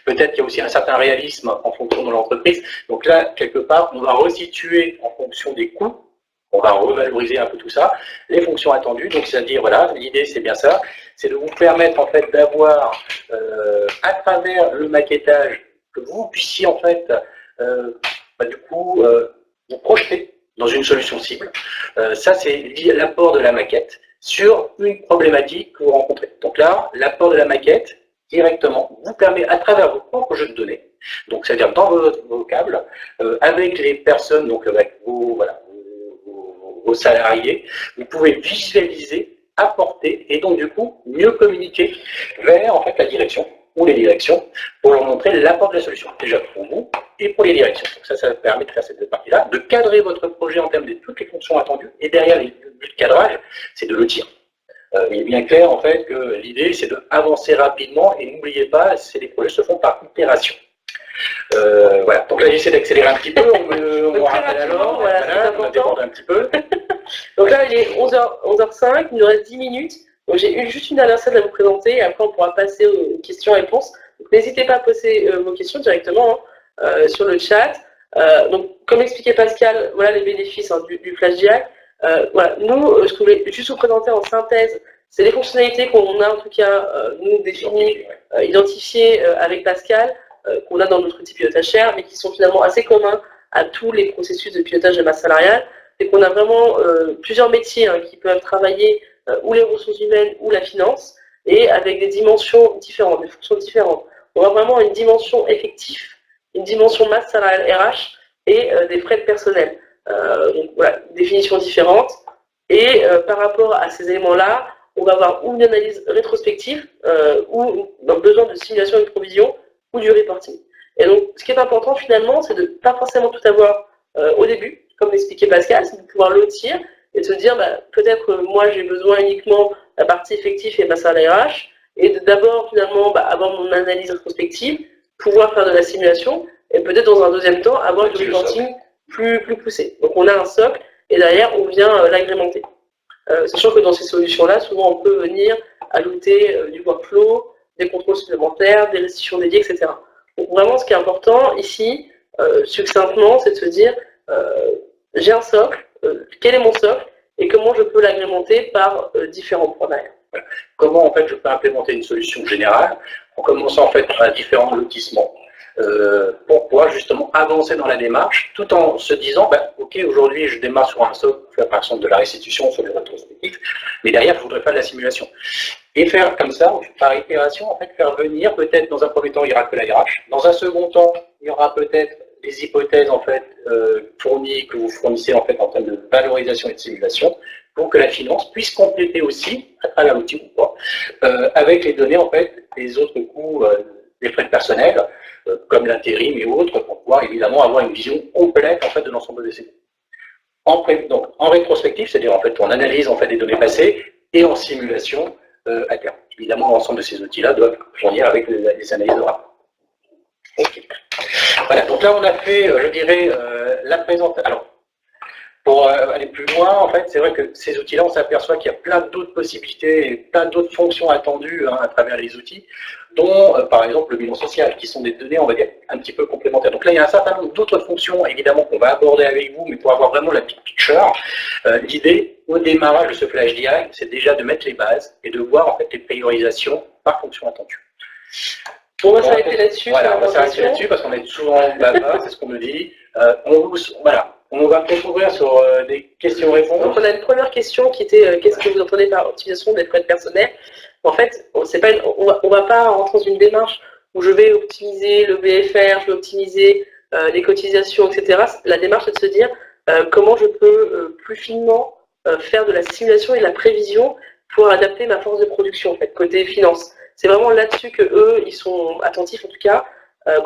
peut-être qu'il y a aussi un certain réalisme en fonction de l'entreprise. Donc là, quelque part, on va resituer en fonction des coûts. On va revaloriser un peu tout ça, les fonctions attendues. Donc, c'est-à-dire, voilà, l'idée, c'est bien ça, c'est de vous permettre, en fait, d'avoir, à travers le maquettage, que vous puissiez, en fait, du coup, vous projetez dans une solution cible. Ça, c'est l'apport de la maquette sur une problématique que vous rencontrez. Donc là, l'apport de la maquette, directement, vous permet, à travers vos propres jeux de données, donc c'est-à-dire dans votre vocable, avec les personnes, donc avec vos salariés, vous pouvez visualiser, apporter, et donc du coup, mieux communiquer vers en fait la direction ou les directions pour leur montrer l'apport de la solution, déjà pour vous et pour les directions. Donc ça permet de faire cette partie-là, de cadrer votre projet en termes de toutes les fonctions attendues, et derrière le but de cadrage, c'est de le dire. Il est bien clair en fait que l'idée c'est d'avancer rapidement, et n'oubliez pas, les projets se font par itération. Voilà, donc là j'essaie d'accélérer un petit peu, on me rappelle alors, voilà, on a débordé un petit peu. Donc là il est 11h05, il nous reste 10 minutes. Donc j'ai juste une dernière slide à vous présenter, et après on pourra passer aux questions-réponses. N'hésitez pas à poser vos questions directement sur le chat. Donc comme expliquait Pascal, voilà les bénéfices du FlashDI. Voilà, nous, ce que je voulais juste vous présenter en synthèse, c'est les fonctionnalités qu'on a en tout cas, nous, définies, identifiées avec Pascal, qu'on a dans notre outil pilotage share, mais qui sont finalement assez communs à tous les processus de pilotage de masse salariale. C'est qu'on a vraiment plusieurs métiers qui peuvent travailler ou les ressources humaines ou la finance, et avec des dimensions différentes, des fonctions différentes. On a vraiment une dimension effectif, une dimension masse salariale RH et des frais de personnel. Donc voilà, définitions différentes. Et par rapport à ces éléments-là, on va avoir ou une analyse rétrospective, ou un besoin de simulation et de provision, ou du reporting. Et donc, ce qui est important finalement, c'est de ne pas forcément tout avoir au début, comme l'expliquait Pascal, c'est de pouvoir lotir et de se dire, peut-être moi j'ai besoin uniquement de la partie effective et ma salaire RH, et d'abord finalement avoir mon analyse rétrospective, pouvoir faire de la simulation, et peut-être dans un deuxième temps avoir du reporting plus poussé. Donc on a un socle, et derrière on vient l'agrémenter. Sachant que dans ces solutions-là, souvent on peut venir ajouter du workflow, des contrôles supplémentaires, des restitutions dédiées, etc. Donc vraiment, ce qui est important ici, succinctement, c'est de se dire, j'ai un socle, quel est mon socle, et comment je peux l'agrémenter par différents points derrière. Comment en fait je peux implémenter une solution générale en commençant en fait par différents lotissements. Pour pouvoir justement avancer dans la démarche, tout en se disant, ok, aujourd'hui je démarre sur un socle, par exemple de la restitution sur les rétrospectives, mais derrière, il faudrait faire de la simulation. Et faire comme ça, par itération, en fait, faire venir, peut-être dans un premier temps, il n'y aura que la RH, dans un second temps, il y aura peut-être des hypothèses en fait fournies, que vous fournissez en fait en termes de valorisation et de simulation, pour que la finance puisse compléter aussi, à travers l'outil ou pas, avec les données en fait des autres coûts, des frais de personnel, comme l'intérim et autres, pour pouvoir évidemment avoir une vision complète en fait de l'ensemble des coûts. Donc en rétrospective, c'est-à-dire en fait on analyse en fait des données passées, et en simulation à terme. Évidemment, l'ensemble de ces outils-là doivent fournir avec les analyses de rapport. Okay. Voilà, donc là on a fait, je dirais, la présentation. Alors, pour aller plus loin, en fait, c'est vrai que ces outils-là, on s'aperçoit qu'il y a plein d'autres possibilités et plein d'autres fonctions attendues à travers les outils, dont, par exemple, le bilan social, qui sont des données, on va dire, un petit peu complémentaires. Donc là, il y a un certain nombre d'autres fonctions, évidemment, qu'on va aborder avec vous, mais pour avoir vraiment la big picture, l'idée, au démarrage de ce FlashDI, c'est déjà de mettre les bases et de voir, en fait, les priorisations par fonction attendue. On va s'arrêter là-dessus. Voilà, on va s'arrêter là-dessus, parce qu'on est souvent bavard, c'est ce qu'on me dit. Voilà. On va peut-être ouvrir sur des questions-réponses. Donc on a une première question qui était qu'est-ce que vous entendez par optimisation des frais de personnel? En fait, on va pas rentrer dans une démarche où je vais optimiser le BFR, je vais optimiser les cotisations, etc. La démarche, c'est de se dire comment je peux plus finement faire de la simulation et de la prévision pour adapter ma force de production, en fait, côté finance. C'est vraiment là-dessus que eux, ils sont attentifs, en tout cas.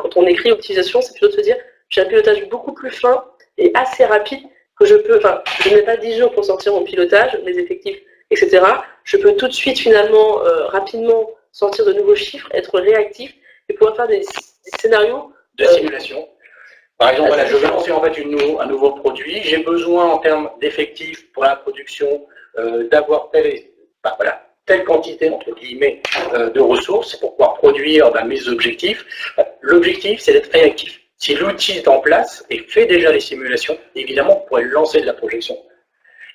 Quand on écrit optimisation, c'est plutôt de se dire j'ai un pilotage beaucoup plus fin et assez rapide que je peux, enfin, je n'ai pas 10 jours pour sortir mon pilotage, mes effectifs, etc. Je peux tout de suite, finalement, rapidement sortir de nouveaux chiffres, être réactif et pouvoir faire des scénarios de simulation. Par exemple, voilà, je veux lancer en fait un nouveau produit, j'ai besoin en termes d'effectifs pour la production d'avoir telle quantité, entre guillemets, de ressources pour pouvoir produire mes objectifs. L'objectif, c'est d'être réactif. Si l'outil est en place et fait déjà les simulations, évidemment, vous pourrez lancer de la projection.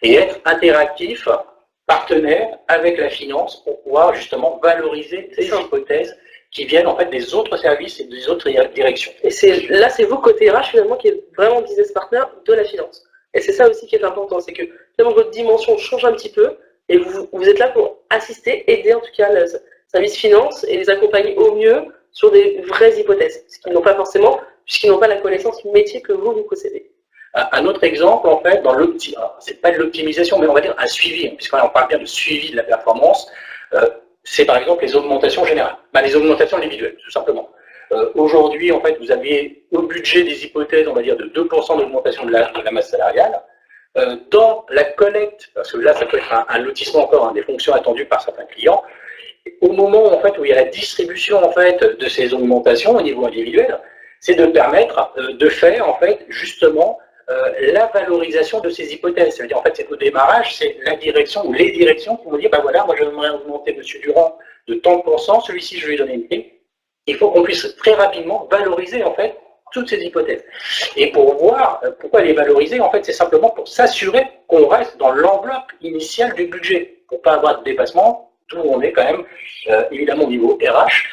Et être interactif, partenaire avec la finance pour pouvoir justement valoriser les hypothèses qui viennent en fait des autres services et des autres directions. Et là, c'est vous, côté RH, finalement, qui est vraiment business partner de la finance. Et c'est ça aussi qui est important, c'est que finalement, votre dimension change un petit peu, et vous êtes là pour assister, aider en tout cas le service finance et les accompagner au mieux sur des vraies hypothèses, ce qu'ils n'ont pas forcément, puisqu'ils n'ont pas la connaissance métier que vous possédez. Un autre exemple, en fait, c'est pas de l'optimisation, mais on va dire un suivi, puisqu'on parle bien de suivi de la performance, c'est par exemple les augmentations générales, les augmentations individuelles, tout simplement. Aujourd'hui, en fait, vous aviez au budget des hypothèses, on va dire, de 2% d'augmentation de la masse salariale. Dans la collecte, parce que là, ça peut être un lotissement encore, des fonctions attendues par certains clients, au moment en fait, où il y a la distribution en fait, de ces augmentations au niveau individuel, c'est de permettre de faire en fait, justement la valorisation de ces hypothèses. C'est-à-dire, en fait, c'est au démarrage, c'est la direction ou les directions qui vont dire, voilà, moi j'aimerais augmenter M. Durand de tant de pourcents, celui-ci je lui ai donné une prime. Il faut qu'on puisse très rapidement valoriser en fait toutes ces hypothèses. Et pour voir pourquoi les valoriser, en fait, c'est simplement pour s'assurer qu'on reste dans l'enveloppe initiale du budget, pour ne pas avoir de dépassement, d'où on est quand même, évidemment au niveau RH,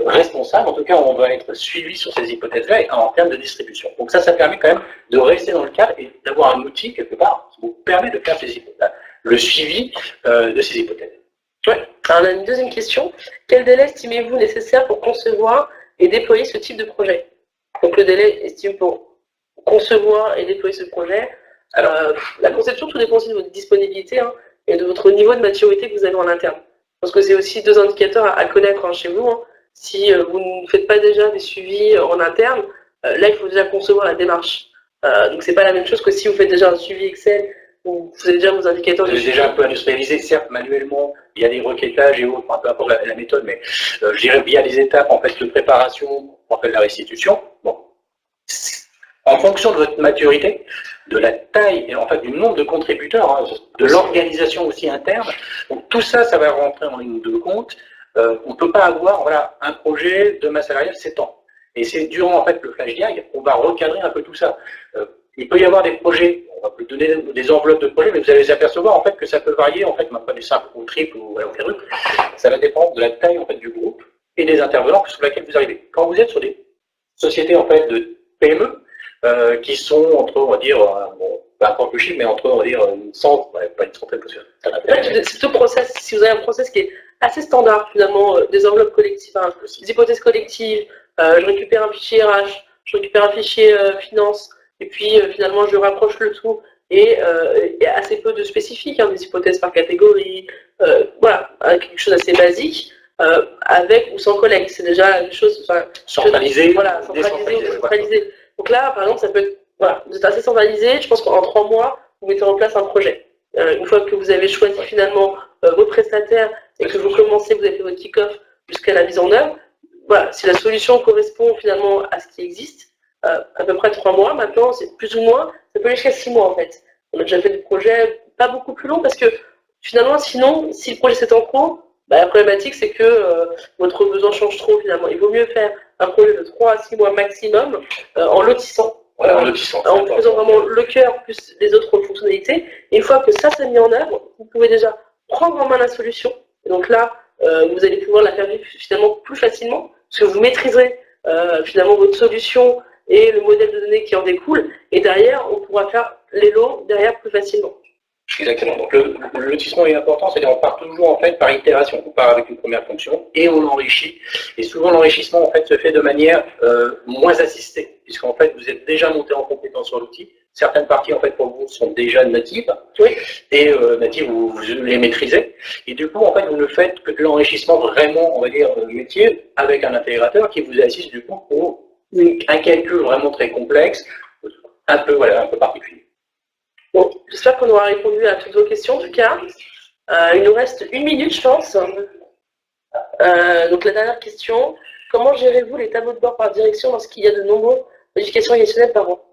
responsable, en tout cas on va être suivi sur ces hypothèses-là en termes de distribution. Donc ça permet quand même de rester dans le cadre et d'avoir un outil quelque part qui vous permet de faire le suivi de ces hypothèses. Ouais. Alors on a une deuxième question. Quel délai estimez-vous nécessaire pour concevoir et déployer ce type de projet? Donc le délai estimé pour concevoir et déployer ce projet. Alors, la conception, tout dépend aussi de votre disponibilité et de votre niveau de maturité que vous avez en interne. Parce que c'est aussi deux indicateurs à connaître chez vous. Si vous ne faites pas déjà des suivis en interne, là il faut déjà concevoir la démarche. Donc c'est pas la même chose que si vous faites déjà un suivi Excel où vous avez déjà vos indicateurs. Vous avez déjà un peu industrialisé, certes manuellement, il y a des requêtages et autres, peu importe la méthode, mais je dirais via les étapes en fait de préparation, en fait de la restitution. Bon, en fonction de votre maturité, de la taille et en fait du nombre de contributeurs, de l'organisation aussi interne, donc tout ça, ça va rentrer en ligne de compte. On ne peut pas avoir un projet de masse salariale 7 ans. Et c'est durant en fait le flash diag qu'on va recadrer un peu tout ça. Il peut y avoir des projets, on va vous donner des enveloppes de projets, mais vous allez apercevoir en fait que ça peut varier en fait, même pas du simple au triple ou au quadruple. Ça va dépendre de la taille en fait du groupe et des intervenants sur lesquels vous arrivez. Quand vous êtes sur des sociétés en fait de PME qui sont entre, on va dire, pas encore le chiffre, mais entre, on va dire, une centaine, pas une centaine, parce que ça va faire. C'est tout process. Si vous avez un process qui est assez standard finalement, des enveloppes collectives, des hypothèses collectives, je récupère un fichier RH, je récupère un fichier finance, et puis finalement je rapproche le tout, et assez peu de spécifiques, des hypothèses par catégorie, voilà, quelque chose d'assez basique, avec ou sans collègue, c'est déjà une chose centralisée, voilà, centralisée ou décentralisée. Donc là, par exemple, ça peut être, voilà, vous êtes assez centralisé, je pense qu'en 3 mois, vous mettez en place un projet. Une fois que vous avez choisi finalement vos prestataires et que vous commencez, vous avez fait votre kick-off jusqu'à la mise en œuvre, voilà, si la solution correspond finalement à ce qui existe, à peu près 3 mois, maintenant, c'est plus ou moins, ça peut aller jusqu'à 6 mois en fait. On a déjà fait des projets pas beaucoup plus longs parce que finalement, sinon, si le projet s'étend trop, la problématique c'est que votre besoin change trop finalement. Il vaut mieux faire un projet de 3 à 6 mois maximum en lotissant. Voilà, en faisant vraiment le cœur plus les autres fonctionnalités. Et une fois que ça s'est mis en œuvre, vous pouvez déjà prendre en main la solution. Et donc là, vous allez pouvoir la faire vivre finalement plus facilement, parce que vous maîtriserez finalement votre solution et le modèle de données qui en découle. Et derrière, on pourra faire les lots derrière plus facilement. Exactement. Donc le lotissement est important, c'est-à-dire on part toujours en fait par itération. On part avec une première fonction et on l'enrichit. Et souvent l'enrichissement en fait se fait de manière moins assistée, puisqu'en fait vous êtes déjà monté en compétence sur l'outil. Certaines parties en fait pour vous sont déjà natives, oui. Et natives vous les maîtrisez. Et du coup en fait vous ne faites que de l'enrichissement vraiment, on va dire métier, avec un intégrateur qui vous assiste du coup pour un calcul vraiment très complexe, un peu particulier. Bon, j'espère qu'on aura répondu à toutes vos questions en tout cas. Il nous reste 1 minute, je pense. Donc la dernière question, comment gérez-vous les tableaux de bord par direction lorsqu'il y a de nombreuses modifications organisationnelles par an?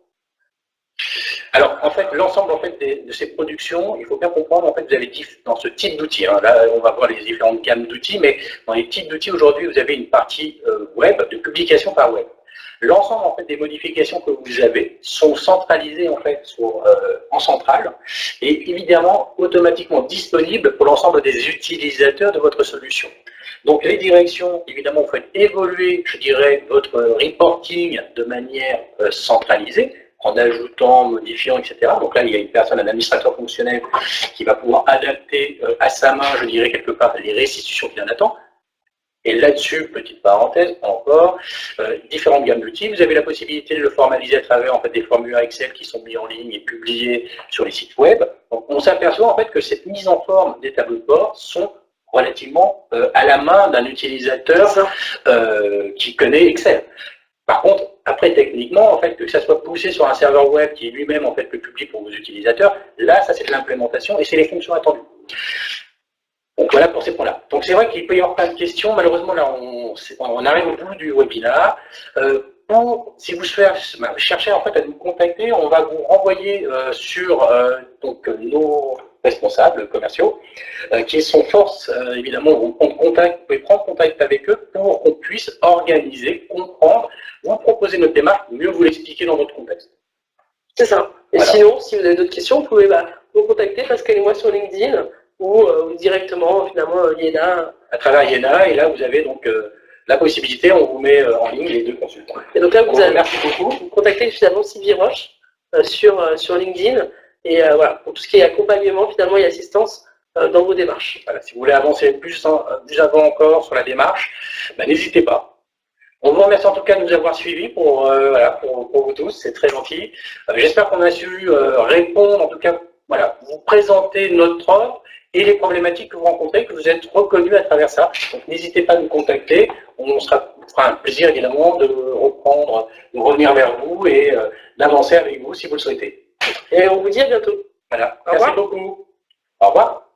Alors, en fait, l'ensemble de ces productions, il faut bien comprendre, en fait, vous avez dans ce type d'outils, là, on va voir les différentes gammes d'outils, mais dans les types d'outils, aujourd'hui, vous avez une partie web, de publication par web. L'ensemble en fait des modifications que vous avez sont centralisées en fait en centrale et évidemment automatiquement disponibles pour l'ensemble des utilisateurs de votre solution. Donc les directions, évidemment, vous faites évoluer, je dirais, votre reporting de manière centralisée, en ajoutant, modifiant, etc. Donc là, il y a une personne, un administrateur fonctionnel, qui va pouvoir adapter à sa main, je dirais, quelque part, les restitutions qu'il en attend. Et là-dessus, petite parenthèse, encore, différentes gammes d'outils. Vous avez la possibilité de le formaliser à travers en fait, des formulaires Excel qui sont mis en ligne et publiés sur les sites web. Donc on s'aperçoit en fait que cette mise en forme des tableaux de bord sont relativement à la main d'un utilisateur qui connaît Excel. Par contre, après, techniquement, en fait, que ça soit poussé sur un serveur web qui est lui-même en fait le public pour vos utilisateurs, là, ça c'est de l'implémentation et c'est les fonctions attendues. Donc voilà pour ces points-là. Donc c'est vrai qu'il peut y avoir plein de questions. Malheureusement, là, on arrive au bout du webinaire. Si vous cherchez en fait à nous contacter, on va vous renvoyer sur donc, nos responsables commerciaux, qui sont force, évidemment, vous pouvez prendre contact avec eux pour qu'on puisse organiser, comprendre, vous proposer notre démarche, mieux vous l'expliquer dans votre contexte. C'est ça. Et voilà. Sinon, si vous avez d'autres questions, vous pouvez nous contacter, Pascal et moi, sur LinkedIn, ou directement, finalement, Yéna. À travers Yéna, et là, vous avez donc la possibilité, on vous met en ligne les deux consultants. Et donc là, merci beaucoup. Vous contactez finalement Sylvie Roche sur LinkedIn, et voilà, pour tout ce qui est accompagnement, finalement, et assistance dans vos démarches. Voilà, si vous voulez avancer plus avant encore sur la démarche, n'hésitez pas. On vous remercie en tout cas de nous avoir suivis pour vous tous, c'est très gentil. J'espère qu'on a su répondre, en tout cas, voilà, vous présenter notre offre et les problématiques que vous rencontrez, que vous êtes reconnus à travers ça. Donc n'hésitez pas à nous contacter, on fera un plaisir évidemment de revenir vers vous et d'avancer avec vous si vous le souhaitez. Et on vous dit à bientôt. Voilà, merci beaucoup. Au revoir.